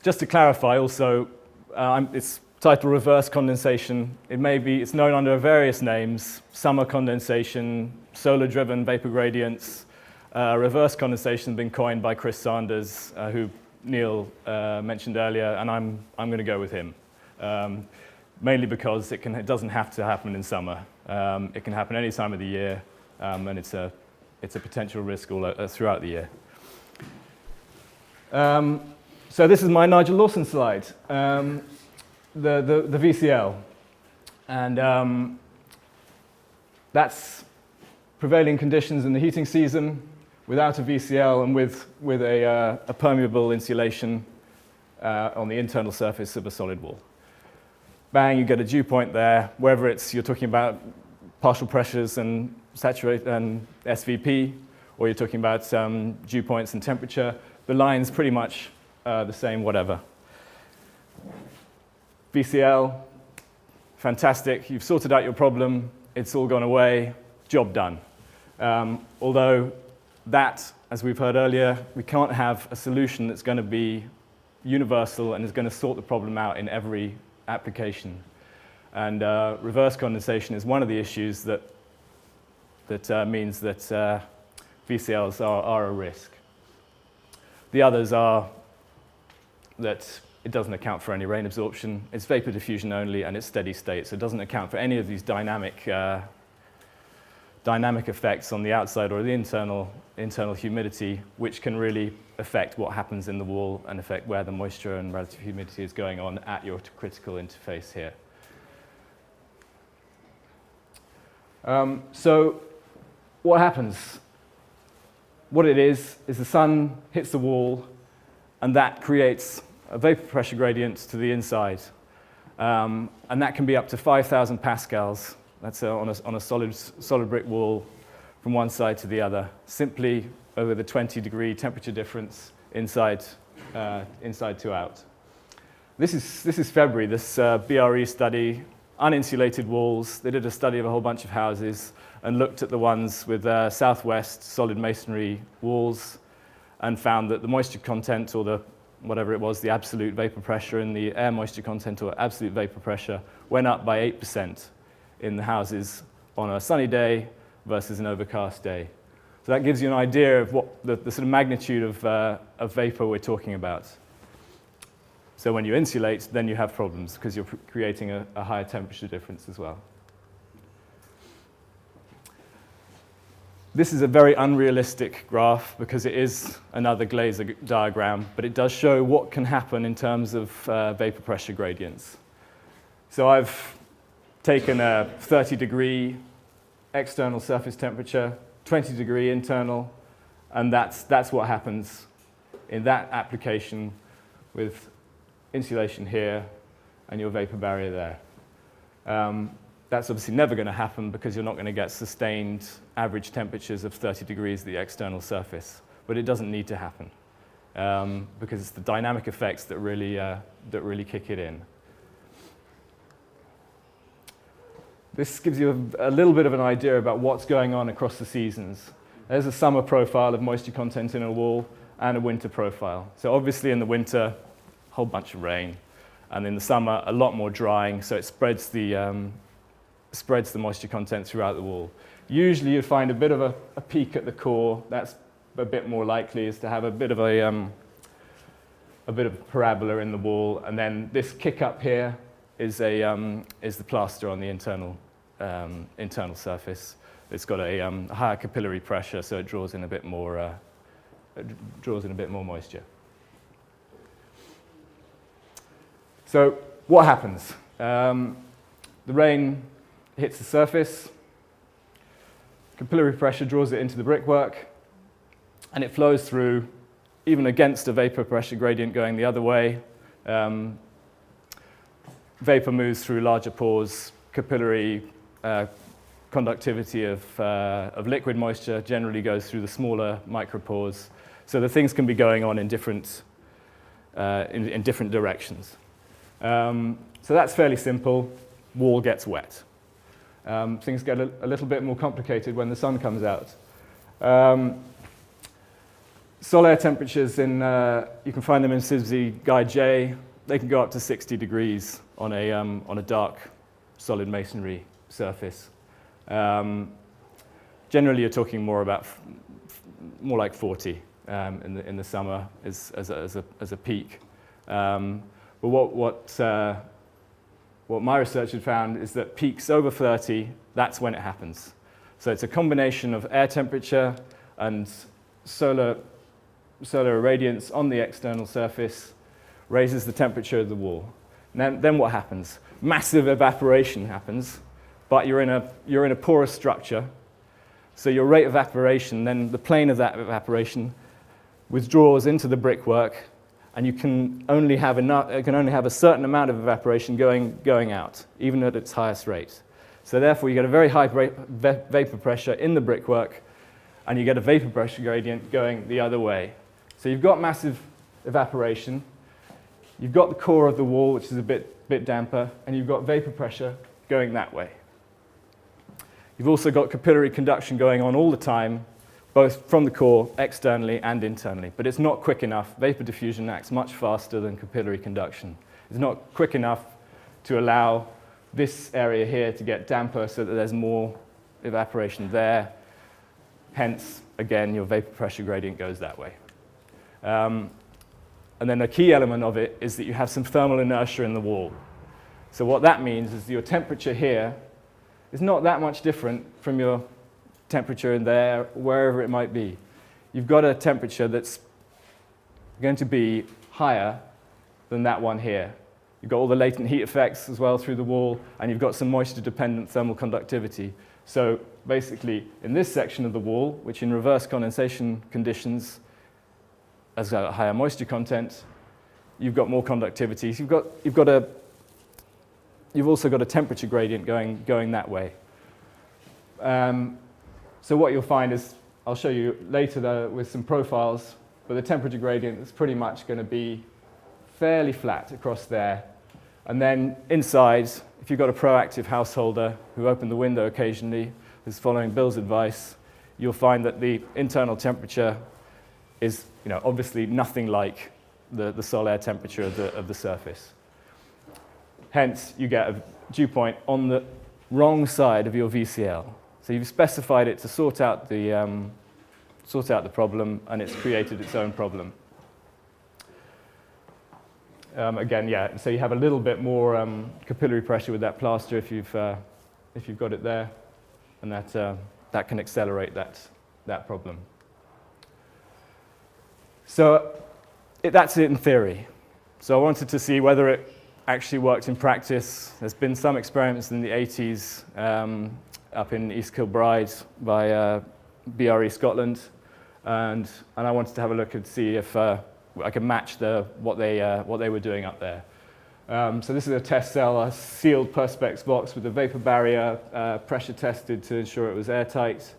Just to clarify also, it's titled reverse condensation. It's known under various names: summer condensation, solar-driven vapor gradients. Reverse condensation has been coined by Chris Sanders, who Neil mentioned earlier, and I'm going to go with him. Mainly because it doesn't have to happen in summer. It can happen any time of the year, and it's a potential risk throughout the year. So this is my Nigel Lawson slide, the VCL. And that's prevailing conditions in the heating season without a VCL and with a permeable insulation on the internal surface of a solid wall. Bang, you get a dew point there. Whether you're talking about partial pressures and saturate and SVP, or you're talking about dew points and temperature, the line's pretty much the same, whatever. VCL, fantastic. You've sorted out your problem. It's all gone away. Job done. Although that, as we've heard earlier, we can't have a solution that's going to be universal and is going to sort the problem out in every application. And reverse condensation is one of the issues that means that VCLs are a risk. The others are that it doesn't account for any rain absorption, it's vapor diffusion only, and it's steady state, so it doesn't account for any of these dynamic effects on the outside or the internal humidity, which can really affect what happens in the wall and affect where the moisture and relative humidity is going on at your critical interface here. So what happens? What it is the sun hits the wall, and that creates a vapor pressure gradient to the inside. And that can be up to 5,000 pascals. That's on a solid brick wall from one side to the other, simply over the 20-degree temperature difference inside to out. This is February, this BRE study, uninsulated walls. They did a study of a whole bunch of houses and looked at the ones with southwest solid masonry walls and found that the moisture content, or whatever it was, the absolute vapor pressure and the air moisture content or absolute vapor pressure went up by 8% in the houses on a sunny day versus an overcast day. So that gives you an idea of what the sort of magnitude of vapor we're talking about. So when you insulate, then you have problems because you're creating a higher temperature difference as well. This is a very unrealistic graph because it is another Glaser diagram, but it does show what can happen in terms of vapor pressure gradients. So I've taken a 30-degree external surface temperature, 20-degree internal, and that's what happens in that application with insulation here and your vapor barrier there. That's obviously never going to happen because you're not going to get sustained average temperatures of 30 degrees at the external surface. But it doesn't need to happen because it's the dynamic effects that really kick it in. This gives you a little bit of an idea about what's going on across the seasons. There's a summer profile of moisture content in a wall and a winter profile. So obviously in the winter, a whole bunch of rain. And in the summer, a lot more drying, so it spreads the moisture content throughout the wall. Usually you'd find a bit of a peak at the core. That's a bit more likely, is to have a bit of a parabola in the wall, and then this kick up here is the plaster on the internal surface. It's got a higher capillary pressure, so it draws in a bit more moisture. So what happens? The rain hits the surface, capillary pressure draws it into the brickwork, and it flows through, even against a vapor pressure gradient going the other way. Vapor moves through larger pores, capillary conductivity of liquid moisture generally goes through the smaller micropores, so the things can be going on in different directions. So that's fairly simple. Wall gets wet. Things get a little bit more complicated when the sun comes out. Solar air temperatures you can find them in SIBSE Guide J. They can go up to 60 degrees on a dark solid masonry surface. Generally, you're talking more like 40 in the summer as a peak. But what my research had found is that peaks over 30, that's when it happens. So it's a combination of air temperature and solar irradiance on the external surface raises the temperature of the wall. And then what happens? Massive evaporation happens, but you're in a porous structure. So your rate of evaporation, then the plane of that evaporation withdraws into the brickwork, and you can only have a certain amount of evaporation going out, even at its highest rate. So therefore, you get a very high vapor pressure in the brickwork, and you get a vapor pressure gradient going the other way. So you've got massive evaporation, you've got the core of the wall, which is a bit damper, and you've got vapor pressure going that way. You've also got capillary conduction going on all the time, both from the core, externally and internally. But it's not quick enough. Vapor diffusion acts much faster than capillary conduction. It's not quick enough to allow this area here to get damper so that there's more evaporation there. Hence, again, your vapor pressure gradient goes that way. And then a key element of it is that you have some thermal inertia in the wall. So what that means is your temperature here is not that much different from your temperature in there, wherever it might be. You've got a temperature that's going to be higher than that one here. You've got all the latent heat effects as well through the wall, and you've got some moisture-dependent thermal conductivity. So basically, in this section of the wall, which in reverse condensation conditions has got a higher moisture content, you've got more conductivity. So you've also got a temperature gradient going that way. So what you'll find is, I'll show you later with some profiles, but the temperature gradient is pretty much going to be fairly flat across there. And then inside, if you've got a proactive householder who opened the window occasionally, who's following Bill's advice, you'll find that the internal temperature is obviously nothing like the sol air temperature of the surface. Hence, you get a dew point on the wrong side of your VCL. So you've specified it to sort out the problem, and it's created its own problem. Again, yeah. So you have a little bit more capillary pressure with that plaster if you've got it there, and that can accelerate that problem. So that's it in theory. So I wanted to see whether it actually worked in practice. There's been some experiments in the 80s up in East Kilbride by BRE Scotland, and I wanted to have a look and see if I could match what they were doing up there. So this is a test cell, a sealed Perspex box with a vapor barrier, pressure tested to ensure it was airtight.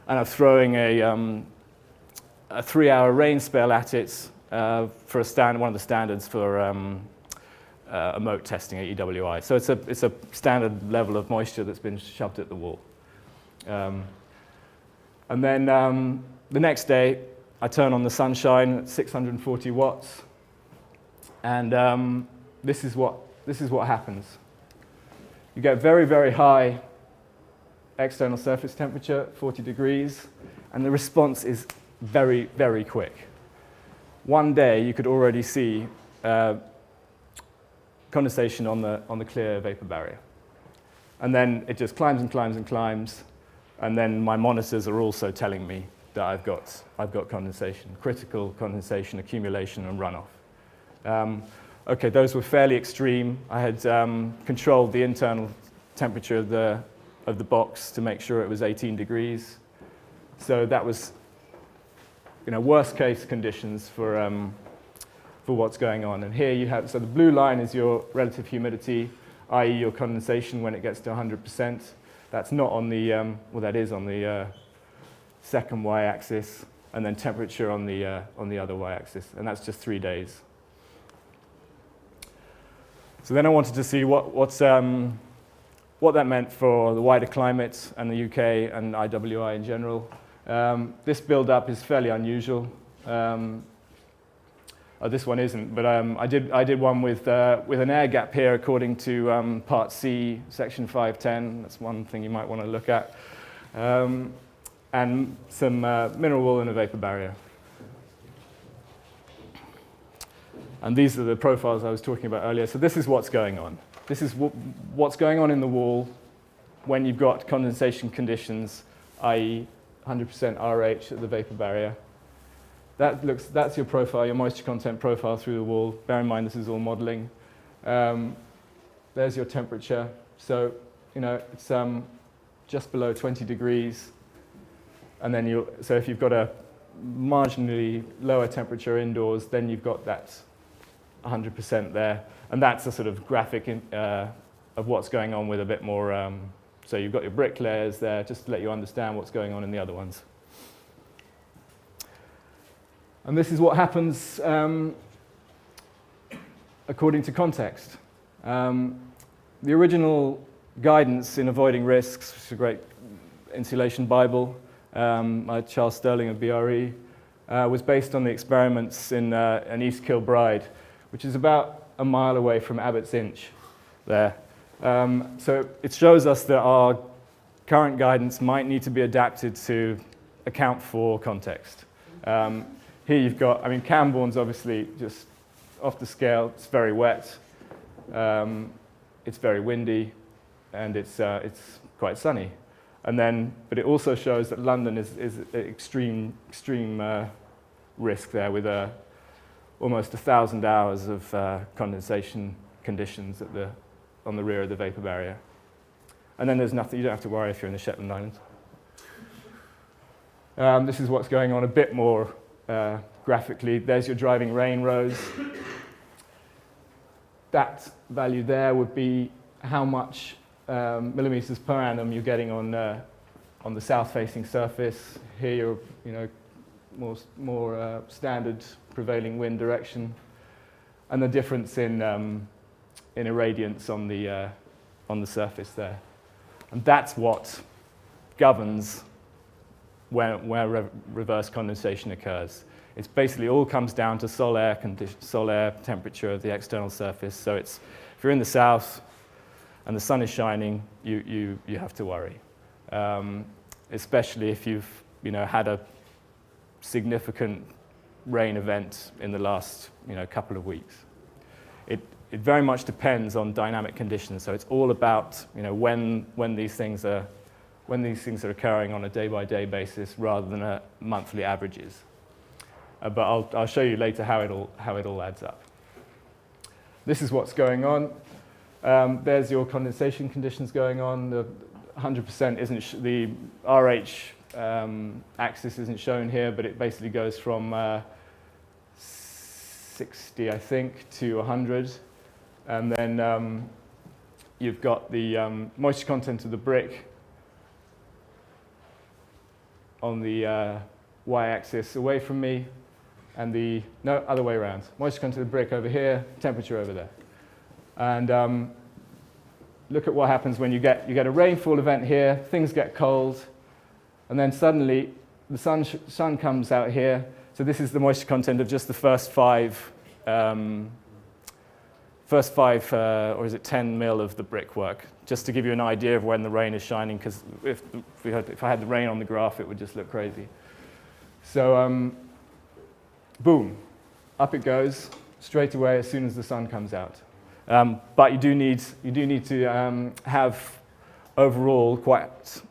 And I'm throwing a 3-hour rain spell at it for one of the standards for moat testing at EWI. So it's a standard level of moisture that's been shoved at the wall. And then the next day, I turn on the sunshine at 640 watts, and this is what happens. You get very, very high external surface temperature, 40 degrees, and the response is very, very quick. One day, you could already see condensation on the clear vapor barrier. And then it just climbs and climbs and climbs, and then my monitors are also telling me that I've got condensation, critical condensation, accumulation, and runoff. Okay, those were fairly extreme. I had controlled the internal temperature of the box to make sure it was 18 degrees. So that was worst case conditions for what's going on. And here you have, so the blue line is your relative humidity, i.e. your condensation when it gets to 100%. That's not on the, well, that is on the second y-axis, and then temperature on the other y-axis, and that's just 3 days. So then I wanted to see what that meant for the wider climate and the UK and IWI in general. This build-up is fairly unusual. This one isn't, but I did one with an air gap here according to Part C, Section 510. That's one thing you might want to look at. And some mineral wool and a vapor barrier. And these are the profiles I was talking about earlier. So this is what's going on. This is what's going on in the wool when you've got condensation conditions, i.e. 100% RH at the vapor barrier. That's your profile, your moisture content profile through the wool. Bear in mind this is all modeling. There's your temperature. So, it's just below 20 degrees. And then so if you've got a marginally lower temperature indoors, then you've got that 100% there. And that's a sort of graphic of what's going on with a bit more. So you've got your brick layers there, just to let you understand what's going on in the other ones. And this is what happens according to context. The original guidance in avoiding risks, which is a great insulation Bible, by Charles Sterling of BRE, was based on the experiments in East Kilbride, which is about a mile away from Abbott's Inch there. So it shows us that our current guidance might need to be adapted to account for context. Here you've got, Cambourne's obviously just off the scale. It's very wet, it's very windy, and it's quite sunny. But it also shows that London is extreme risk there with almost 1,000 hours of condensation conditions on the rear of the vapor barrier. And then there's nothing, you don't have to worry if you're in the Shetland Islands. This is what's going on a bit more graphically. There's your driving rain rows. That value there would be how much millimeters per annum you're getting on the south-facing surface. Here you're, more standard prevailing wind direction, and the difference in irradiance on the surface there, and that's what governs where reverse condensation occurs. It's basically all comes down to sol air temperature of the external surface. So if you're in the south and the sun is shining, you have to worry, especially if you've had a significant rain event in the last couple of weeks. It very much depends on dynamic conditions. So it's all about when these things are occurring on a day-by-day basis rather than monthly averages. But I'll show you later how it all adds up. This is what's going on. There's your condensation conditions going on. The 100% isn't the RH axis isn't shown here, but it basically goes from 60, I think, to 100. And then you've got the moisture content of the brick on the y-axis away from me, and other way around. Moisture content of the brick over here, temperature over there. And look at what happens when you get a rainfall event here, things get cold, and then suddenly the sun comes out here. So this is the moisture content of just the first five, or is it 10 mil of the brickwork, just to give you an idea of when the rain is shining, because if I had the rain on the graph, it would just look crazy. So boom, up it goes straight away as soon as the sun comes out. But you do need to have overall quite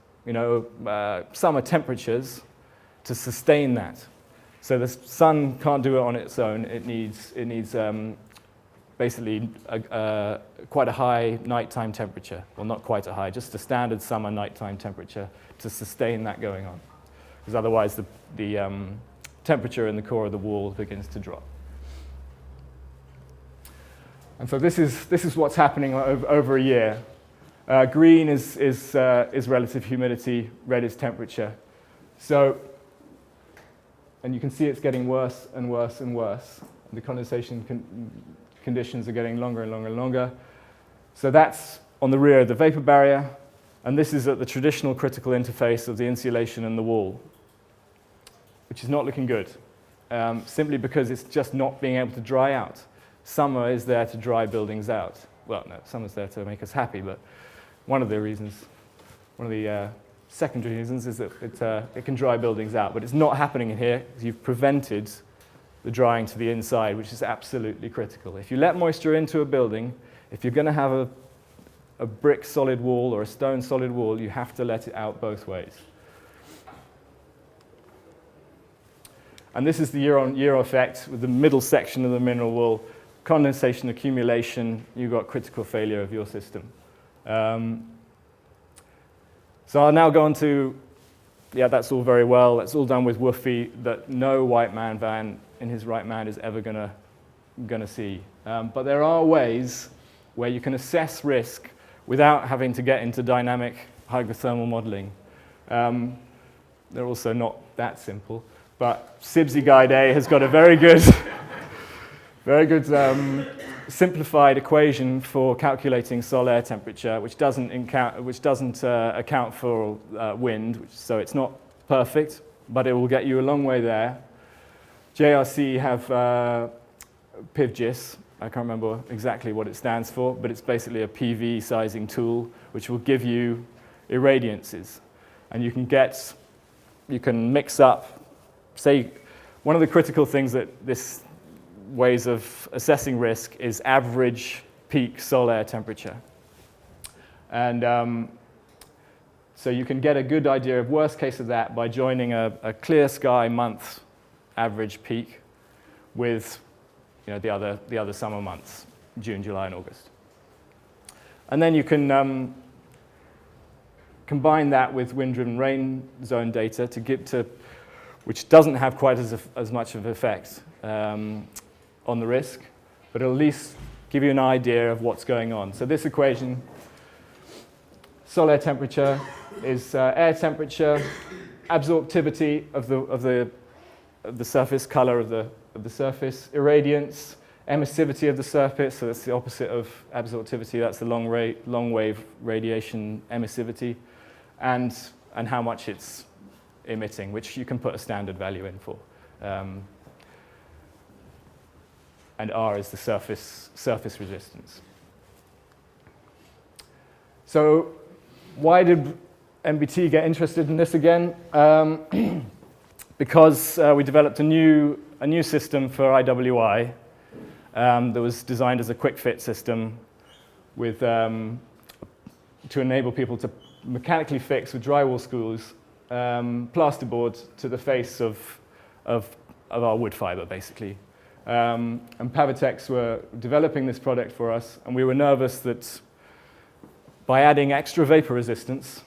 summer temperatures to sustain that. So the sun can't do it on its own. It needs basically quite a high nighttime temperature. Well, not quite a high, just a standard summer nighttime temperature to sustain that going on. Because otherwise the temperature in the core of the wall begins to drop. And so this is what's happening over a year. Green is relative humidity, red is temperature. So, and you can see it's getting worse and worse and worse. The condensation conditions are getting longer and longer and longer. So that's on the rear of the vapor barrier, and this is at the traditional critical interface of the insulation and the wall. which is not looking good, simply because it's just not being able to dry out. Summer is there to dry buildings out. Well, no, summer's there to make us happy, but one of the secondary reasons is that it can dry buildings out, but it's not happening in here because you've prevented the drying to the inside, which is absolutely critical. If you let moisture into a building, if you're going to have a brick solid wall or a stone solid wall, you have to let it out both ways. And this is the year-on-year effect with the middle section of the mineral wool. Condensation, accumulation, you've got critical failure of your system. So I'll now go on to, that's all very well. That's all done with woofy that no white man van in his right mind is ever gonna see. But there are ways where you can assess risk without having to get into dynamic hydrothermal modeling. They're also not that simple. But SIBSI Guide A has got a very good simplified equation for calculating sol-air temperature, which doesn't account for wind, so it's not perfect, but it will get you a long way there. JRC have PIVGIS. I can't remember exactly what it stands for, but it's basically a PV sizing tool which will give you irradiances, and you can mix up. Say, one of the critical things that this ways of assessing risk is average peak sol-air temperature. And so you can get a good idea of worst case of that by joining a clear sky month average peak with the other summer months, June, July, and August. And then you can combine that with wind-driven rain zone data which doesn't have quite as much of an effect on the risk, but it'll at least give you an idea of what's going on. So this equation, sol-air temperature is air temperature, absorptivity of the surface, color of the surface, irradiance, emissivity of the surface, so that's the opposite of absorptivity, that's the long wave radiation emissivity, and how much it's emitting, which you can put a standard value in for. And R is the surface resistance. So why did MBT get interested in this again? Because we developed a new system for IWI that was designed as a quick fit system with to enable people to mechanically fix with drywall screws plasterboard to the face of our wood fiber, basically. And Pavatt were developing this product for us, and we were nervous that by adding extra vapor resistance,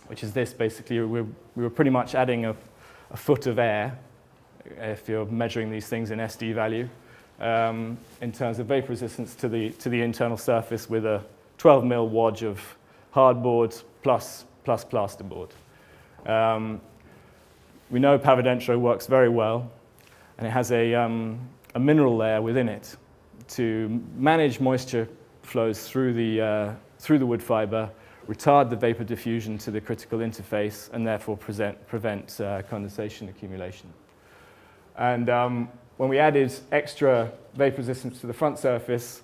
which is this basically, we were pretty much adding a foot of air, if you're measuring these things in SD value, in terms of vapor resistance to the internal surface with a 12 mil wadge of hardboard plus plasterboard. We know Pavatt Dry works very well, and it has a mineral layer within it to manage moisture flows through the wood fiber, retard the vapor diffusion to the critical interface, and therefore prevent condensation accumulation. And when we added extra vapor resistance to the front surface,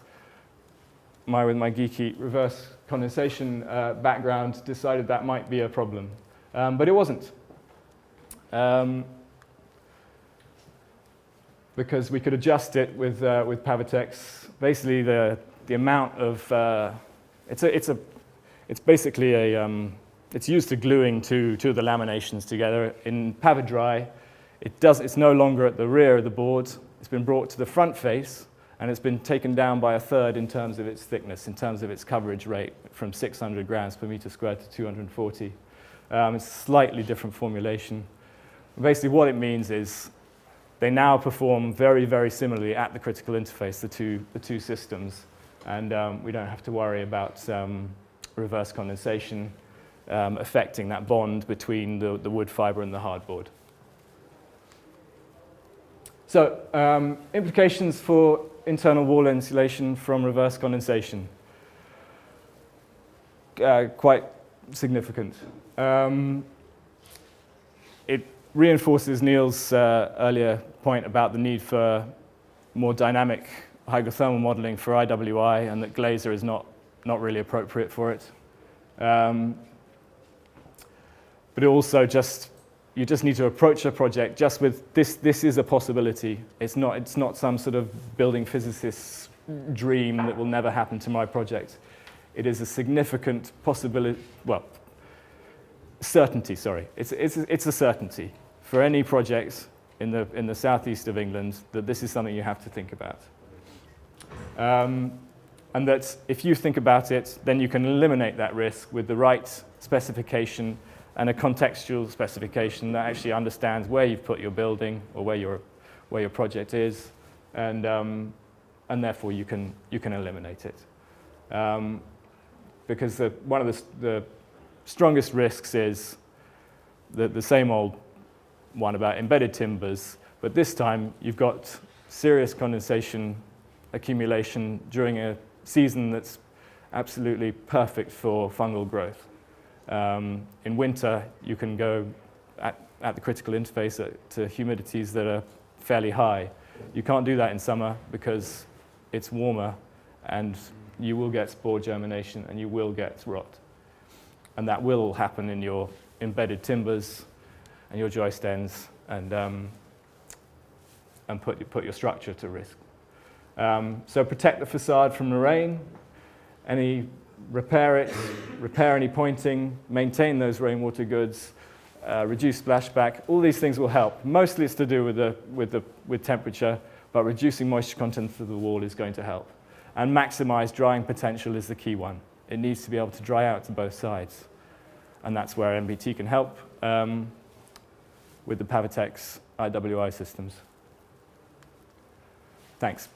with my geeky reverse condensation background, decided that might be a problem. But it wasn't. Because we could adjust it with Pavatt. Basically, the amount of it's basically it's used to gluing two of the laminations together. In Pavatt Dry, it's no longer at the rear of the board. It's been brought to the front face, and it's been taken down by a third in terms of its thickness, in terms of its coverage rate, from 600 grams per meter squared to 240. It's a slightly different formulation. Basically, what it means is they now perform very, very similarly at the critical interface, the two systems, and we don't have to worry about reverse condensation affecting that bond between the wood fiber and the hardboard. So, implications for internal wall insulation from reverse condensation. Quite significant. reinforces Neil's earlier point about the need for more dynamic hygrothermal modeling for IWI, and that Glazer is not really appropriate for it. But it also you just need to approach a project just with this is a possibility. It's not some sort of building physicist's dream that will never happen to my project. It is a significant possibility, well, certainty, sorry. It's a certainty for any project in the southeast of England that this is something you have to think about. And that if you think about it, then you can eliminate that risk with the right specification and a contextual specification that actually understands where you've put your building or where your project is, and therefore you can eliminate it. Because one of the strongest risks is the same old one about embedded timbers, but this time you've got serious condensation accumulation during a season that's absolutely perfect for fungal growth. In winter, you can go at the critical interface to humidities that are fairly high. You can't do that in summer because it's warmer, and you will get spore germination and you will get rot. And that will happen in your embedded timbers and your joist ends, and put your structure to risk. So protect the facade from the rain. Repair any pointing, maintain those rainwater goods, reduce splashback. All these things will help. Mostly it's to do with temperature, but reducing moisture content through the wall is going to help. And maximize drying potential is the key one. It needs to be able to dry out to both sides. And that's where MBT can help with the Pavatt IWI systems. Thanks.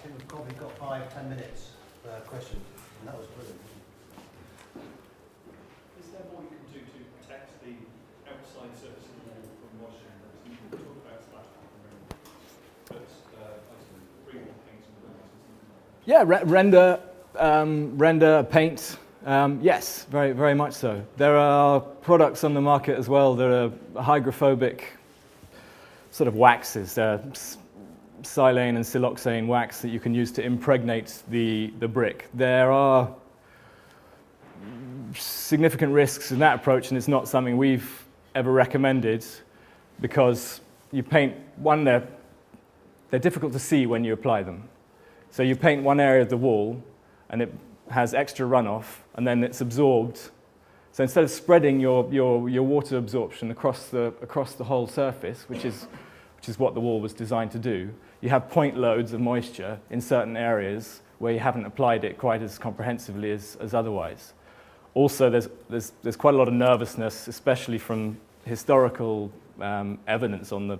We've probably got 5-10 minutes for questions, and that was brilliant. Is there more you can do to protect the outside surface of the wall from moisture? You talk about splashback and rain, but real paint and buildings and Yeah, render, paint. Yes, very, very much so. There are products on the market as well that are hydrophobic sort of waxes. They're silane and siloxane wax that you can use to impregnate the brick. There are significant risks in that approach, and it's not something we've ever recommended because you paint they're difficult to see when you apply them. So you paint one area of the wall and it has extra runoff, and then it's absorbed. So instead of spreading your water absorption across the whole surface, which is what the wall was designed to do, you have point loads of moisture in certain areas where you haven't applied it quite as comprehensively as otherwise. Also, there's quite a lot of nervousness, especially from historical evidence on the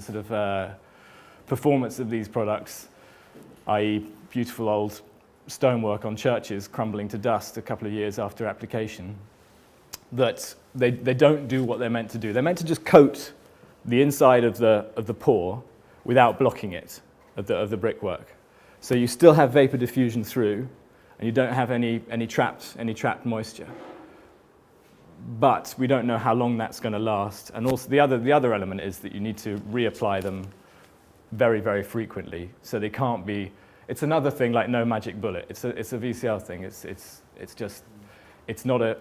sort of performance of these products, i.e. beautiful old stonework on churches crumbling to dust a couple of years after application, that they don't do what they're meant to do. They're meant to just coat the inside of the pore without blocking it, of the brickwork. So you still have vapor diffusion through, and you don't have any trapped moisture. But we don't know how long that's going to last. And also the other element is that you need to reapply them very, very frequently. So they can't be. It's another thing like no magic bullet. It's a VCL thing. It's not a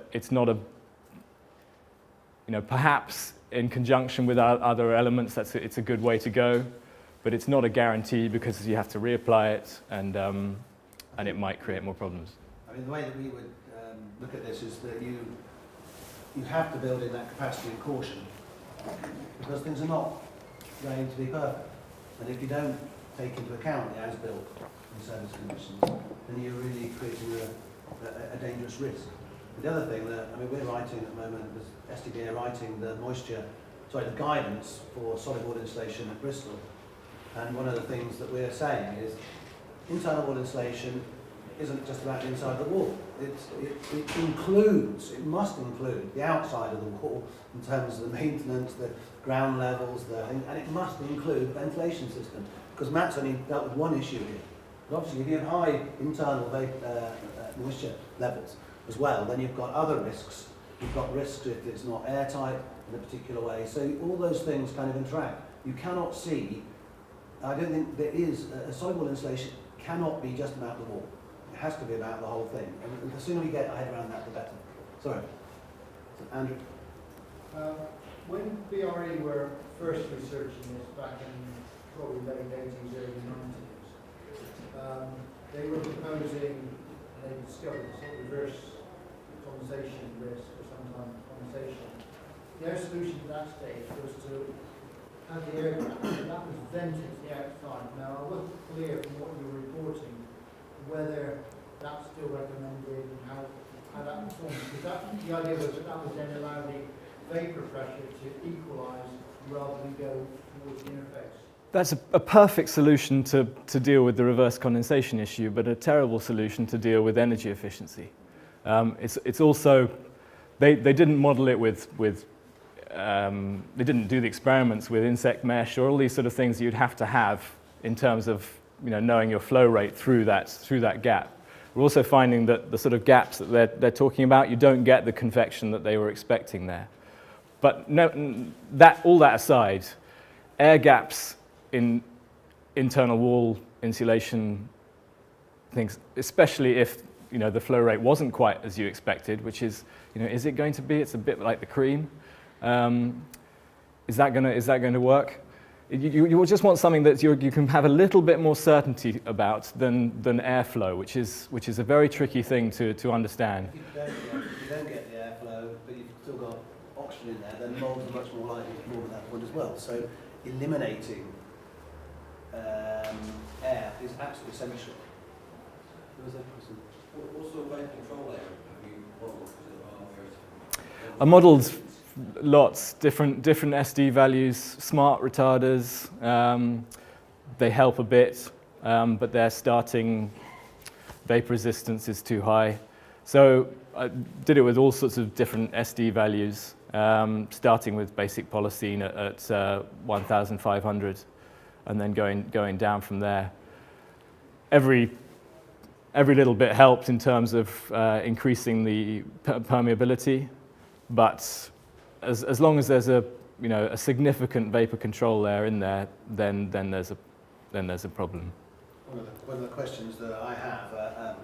perhaps in conjunction with other elements, it's a good way to go, but it's not a guarantee because you have to reapply it, and it might create more problems. I mean, the way that we would look at this is that you have to build in that capacity and caution because things are not going to be perfect. And if you don't take into account the as-built and service conditions, then you're really creating a dangerous risk. The other thing that, we're writing at the moment, SDB are writing the guidance for solid wall insulation at Bristol. And one of the things that we're saying is internal wall insulation isn't just about the inside of the wall. It includes, it must include the outside of the wall in terms of the maintenance, the ground levels, and it must include the ventilation system. Because Matt's only dealt with one issue here. But obviously, if you have high internal moisture levels as well, then you've got other risks. You've got risks if it's not airtight in a particular way. So all those things kind of interact. You cannot see, I don't think there is, a solid wall insulation cannot be just about the wall. It has to be about the whole thing. And the sooner we get our head around that, the better. Sorry. Andrew? When BRE were first researching this back in probably late 80s, early 90s, they were proposing, and they discovered a sort of reverse condensation risk, or sometimes condensation. Their solution at that stage was to have the air gap, and that was vented to the outside. Now, I wasn't clear from what you were reporting whether that's still recommended and how that performs. Because the idea was that would then allow the vapor pressure to equalise rather than go towards the interface. That's a perfect solution to deal with the reverse condensation issue, but a terrible solution to deal with energy efficiency. It's also, they didn't model it with they didn't do the experiments with insect mesh or all these sort of things you'd have to have in terms of knowing your flow rate through that gap. We're also finding that the sort of gaps that they're talking about, you don't get the convection that they were expecting there. But all that aside, air gaps in internal wall insulation things, especially if the flow rate wasn't quite as you expected, which is is it going to be? It's a bit like the cream. Is that going to work? You just want something that you can have a little bit more certainty about than airflow, which is a very tricky thing to understand. If you don't get the airflow, but you've still got oxygen in there, then mold is much more likely to form at that point as well. So eliminating air is absolutely essential. Who was that person? What sort of rate control area have you modelled? I modelled lots, different SD values, smart retarders. They help a bit, but their starting vapor resistance is too high. So I did it with all sorts of different SD values, starting with basic polythene at 1,500, and then going down from there. Every little bit helped in terms of increasing the permeability, but as long as there's a significant vapor control layer in there, then there's a problem. One of the questions that I have,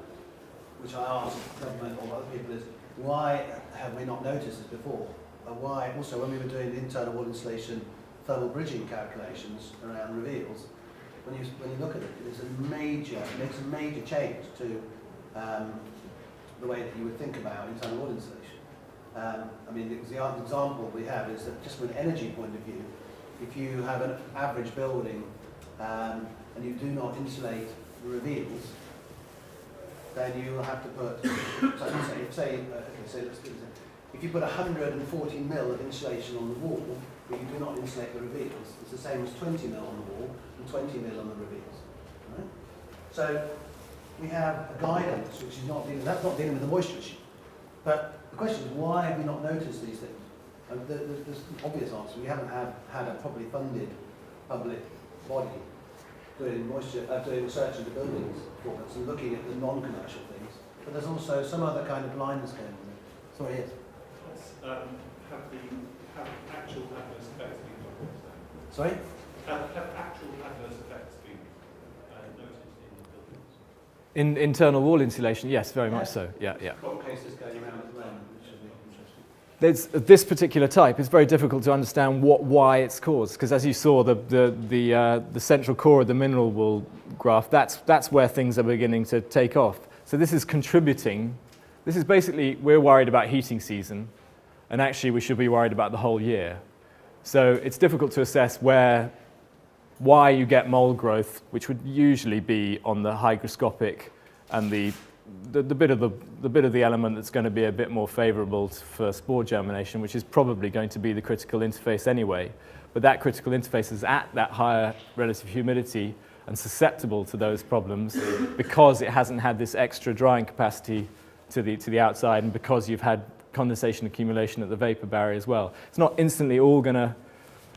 which I ask government or other people, is why have we not noticed this before? Why also when we were doing the internal wall insulation thermal bridging calculations around reveals, when you look at it, it makes a major change to the way that you would think about internal wall insulation. The example we have is that just from an energy point of view, if you have an average building and you do not insulate the reveals, then you will have to put, if you put 140 mil of insulation on the wall, but you do not insulate the reveals, it's the same as 20 mil on the wall and 20 mil on the reveals. Right? So we have a guidance which is that's not dealing with the moisture issue. But the question is, why have we not noticed these things? There's an obvious answer. We haven't had a properly funded public body doing research into buildings performance and looking at the non-commercial things. But there's also some other kind of blindness going on there. Sorry, yes? Have actual adverse effects been noticed? Sorry? Have actual adverse effects been noticed in buildings? In internal wall insulation, yes, very much so. Yeah. What cases going around at the moment, which should be interesting. There's this particular type. It's very difficult to understand why it's caused, because as you saw, the central core of the mineral wool graph, that's where things are beginning to take off. So this is contributing. This is basically, we're worried about heating season, and actually we should be worried about the whole year. So it's difficult to assess why you get mold growth, which would usually be on the hygroscopic and the bit of the element that's going to be a bit more favourable for spore germination, which is probably going to be the critical interface anyway. But that critical interface is at that higher relative humidity, and susceptible to those problems because it hasn't had this extra drying capacity to the outside, and because you've had condensation accumulation at the vapor barrier as well. It's not instantly all going to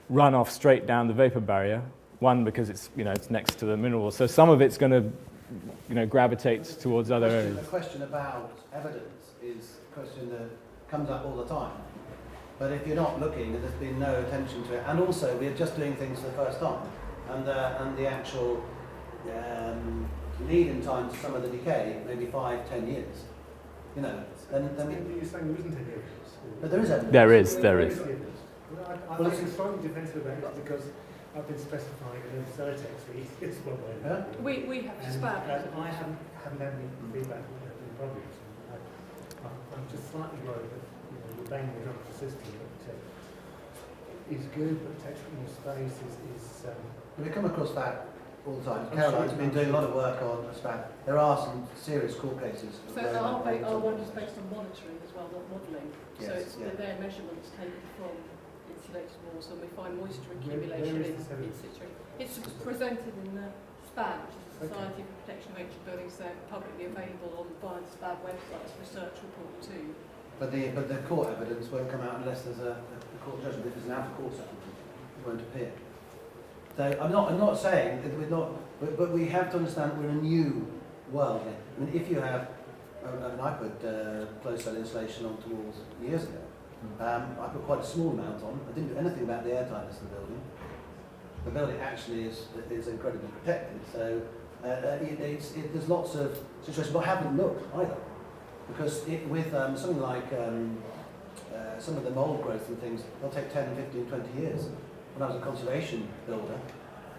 run off straight down the vapor barrier. One, because it's next to the mineral, so some of it's going to gravitate towards other areas. The question about evidence is a question that comes up all the time. But if you're not looking, there's been no attention to it, and also we're just doing things for the first time, and the actual lead-in time to some of the decay, maybe 5-10 years. Then You're saying there isn't any evidence? but there is evidence. There is. Well, I'm slightly defensive about it because I've been specifying an Celotex for years. Yeah? We have And SPAD. I haven't had any feedback on any problems. I'm just slightly worried that we're banging it up the system that is good, but technical space is We come across that all the time. I'm Caroline's sure- been doing a lot of work on SPAD. There are some serious court cases. So where- our one is based on monitoring as well, not modelling. So Yes, it's yeah. their measurements taken from insulated walls, and we find moisture Where accumulation is in this evidence? situ. It's presented in the SPAD, which is the Society for Protection of Ancient Buildings. They're publicly available on the SPAD website. It's research report 2. But the court evidence won't come out unless there's a court judgment. If there's an out-of-court settlement, it won't appear. So I'm not saying that we're not, but we have to understand we're a new world here. I mean, if you have, I put closed cell insulation onto walls years ago. I put quite a small amount on. I didn't do anything about the airtightness of the building. The building actually is incredibly protected. So there's lots of situations, but I haven't looked either. Because with something like some of the mould growth and things, they'll take 10, 15, 20 years. When I was a conservation builder,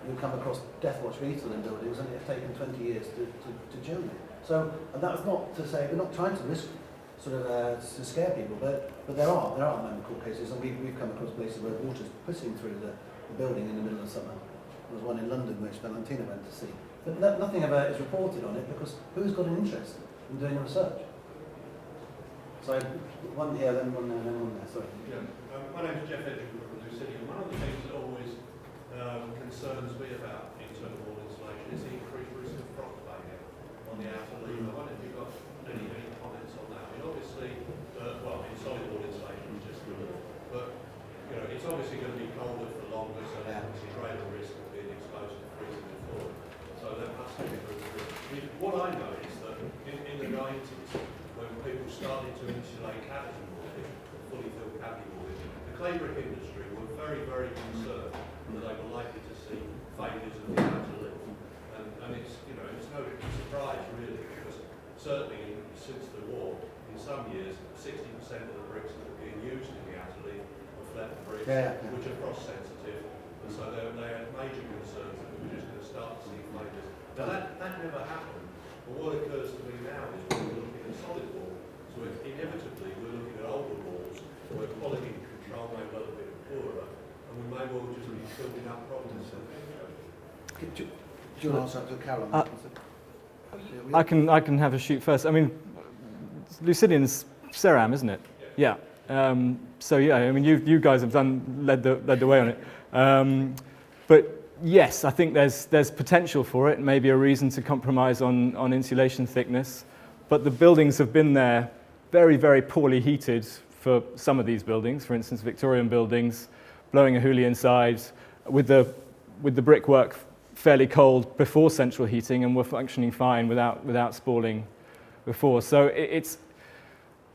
you'd come across death watch beetle in buildings, and it's taken 20 years to germinate. So, and that's not to say, we're not trying to risk sort of to scare people, but there are member court cases, and we've come across places where water's pushing through the building in the middle of summer. There was one in London which Valentina went to see. But nothing ever is reported on it, because who's got an interest in doing the research? So one here, then one there, then one there. Sorry. Yeah. My name is Jeff Edgington from New City, and one of the things that always concerns me about internal wall insulation is the increased risk of frost failure on the outer leaf. I wonder if you've got any comments on that. I mean, obviously, in solid wall insulation is just good, but it's obviously going to be colder for longer, so there's obviously greater risk of being exposed to freezing and thawing. So that must be a good risk. I mean, what I know is that in the 90s, when people started to insulate cavity walling, fully filled cavity walling, the clay brick industry were very, very concerned that they were likely to see failures of the outer lip. And it's no surprise really, because certainly since the war, in some years, 60% of the bricks that are being used in the outer lip were flat bricks, which are frost sensitive, and so they had major concerns that we were just going to start to see failures. Now that never happened. But what occurs to me now is when we're looking at solid wall, so inevitably we're looking at older walls where quality control may well have been poorer, and we may well just be building up problems. Do you want to answer to Caroline? I can have a shoot first. I mean, Lucidian's ceram, isn't it? Yeah. So yeah, I mean, you guys have led the way on it. But yes, I think there's potential for it. Maybe a reason to compromise on insulation thickness. But the buildings have been there very, very poorly heated for some of these buildings. For instance, Victorian buildings, blowing a hoolie inside, with the brickwork fairly cold before central heating, and were functioning fine without spalling before. So it's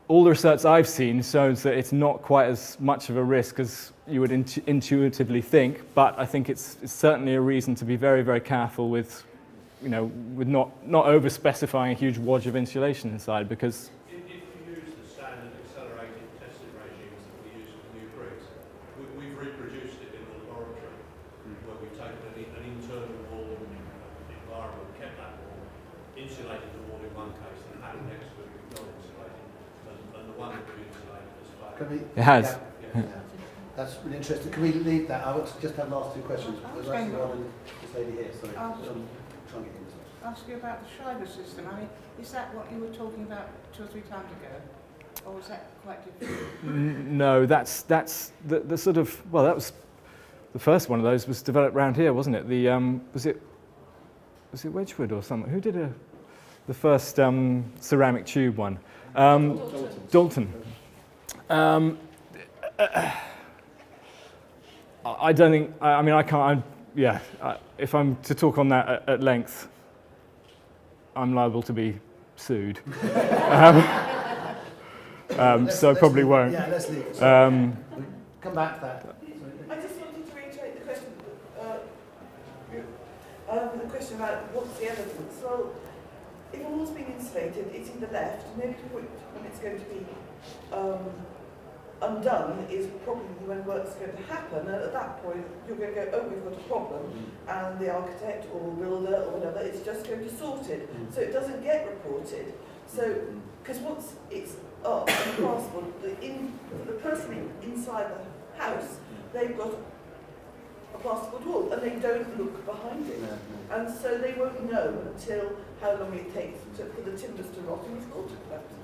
all the research I've seen shows that it's not quite as much of a risk as you would intuitively think, but I think it's certainly a reason to be very, very careful with not over-specifying a huge wodge of insulation inside, because If you use the standard accelerated testing regimes that we use for new bricks, we've reproduced it in the laboratory, where we've taken an internal wall environment, kept that wall, insulated the wall in one case, and had it next to it with non-insulated, and the one that we insulated has failed. it has. Yeah. That's really interesting. Can we leave that? I want to just have last two questions. There's actually one and this lady here. Sorry. Try and get into it. Ask you about the Schreiber system. I mean, is that what you were talking about 2 or 3 times ago, or was that quite different? No, that's the sort of, well, that was the first one of those was developed around here, wasn't it? The was it was it Wedgwood or something? Who did the first ceramic tube one? Dalton. I don't think, I mean, I can't, if I'm to talk on that at length, I'm liable to be sued. So I probably won't. Yeah, let's leave it. Come back to that. I just wanted to reiterate the question, the question about what's the evidence. Well, if a wall's been insulated, it's either left, and the only point when it's going to be undone is probably when work's going to happen, and at that point you're going to go, oh, we've got a problem, and the architect or builder or whatever is just going to sort it, so it doesn't get reported. So, because once it's up and possible, the person inside the house, they've got a plasterboard wall, and they don't look behind it, and so they won't know until how long it takes for the timbers to rot and it's got to collapse.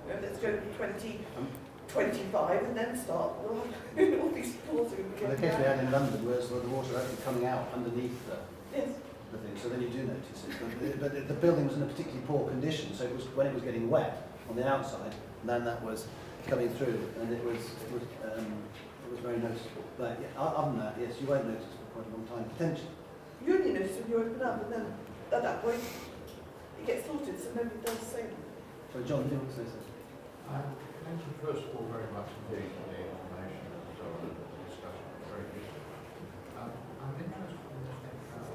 You know, let's go to 2025 and then start. We'll have all these floors are going to The be case we getting had in London was where the water actually coming out underneath the Yes. thing, so then you do notice it. But the building was in a particularly poor condition, so it was when it was getting wet on the outside, then that was coming through, and it was very noticeable. But yeah, other than that, yes, you won't notice for quite a long time, potentially. You only notice when you open up, and then at that point it gets sorted, so nobody does the same. So John, do you want to say something? Thank you first of all very much indeed for the information and so on and the discussion. Very useful. I'm interested in listening how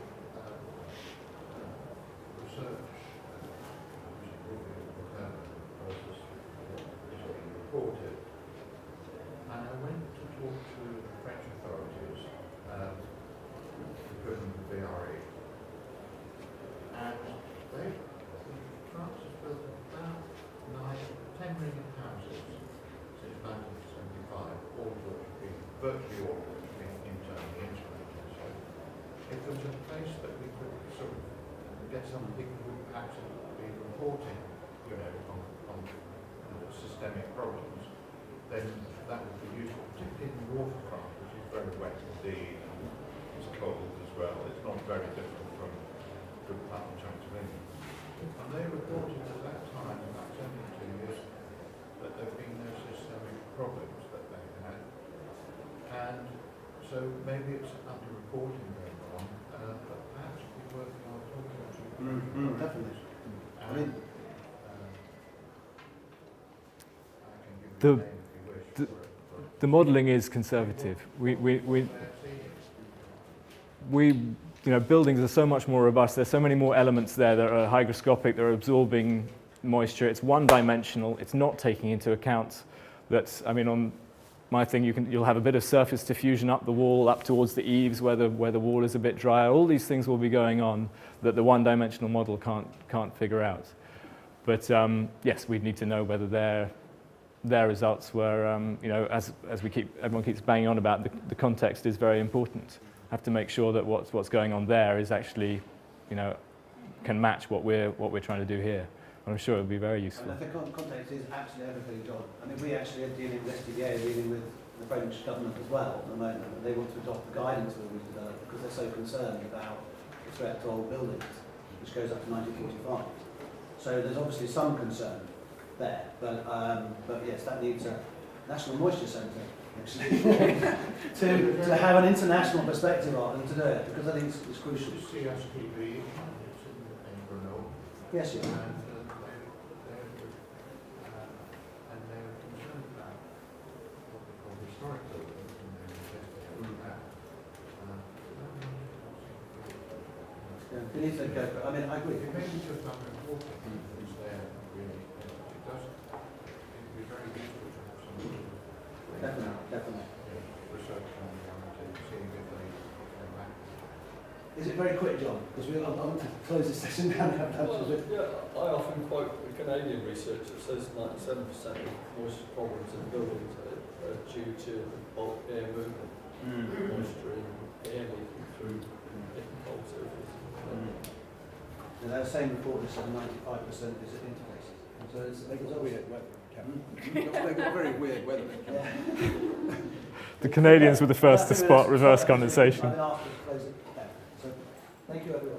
research versus is being reported. And I went to talk to the French authorities, including the VRE, and France has built about 10 million houses since 1975, all of which have been, virtually all of which have been internally insulated. So if there was a place that we could sort of get some people who perhaps be reporting, on systemic problems, then that would be useful, particularly in the waterfront, which is very wet indeed, and it's cold as well. It's not very different from good part of England. And they reported at that time, about 72 years, that there have been no systemic problems that they had. And so maybe it's under-reporting going on, but perhaps it'd be worthwhile talking to Definitely. I mean, I can give you a The- name if you wish. The modelling is conservative. Buildings are so much more robust. There's so many more elements there that are hygroscopic, that are absorbing moisture. It's one-dimensional. It's not taking into account that, on my thing, you'll have a bit of surface diffusion up the wall, up towards the eaves where the wall is a bit drier. All these things will be going on that the one-dimensional model can't figure out. But yes, we'd need to know whether their results were, as everyone keeps banging on about, the context is very important. Have to make sure that what's going on there is actually, can match what we're trying to do here. And I'm sure it would be very useful. I think context is absolutely everything, John. We actually are dealing with SDA, dealing with the French government as well at the moment, and they want to adopt the guidance that we've developed because they're so concerned about the threat to old buildings, which goes up to 1945. So there's obviously some concern there, but yes, that needs a national moisture centre actually to have an international perspective on and to do it, because I think it's crucial. CSTV, it's in Grenoble. Yes, yeah. And they're concerned about what they call historic buildings, and they're investigating that. We need to go. I agree. It may be just under-reporting who's there, really. It does. It'd be very useful to have some sort of Definitely. research on reality, seeing if they come back. Is it very quick, John? Because I want to close this session down. I often quote the Canadian research that says 97% of moisture problems in buildings are due to bulk air movement, moisture in air leaking through cold surface. And that same report said 95% is at interfaces. So they've got weird weather. They've got very weird weather. The Canadians were the first to spot reverse condensation. I've been asked to close it down. So thank you, everyone.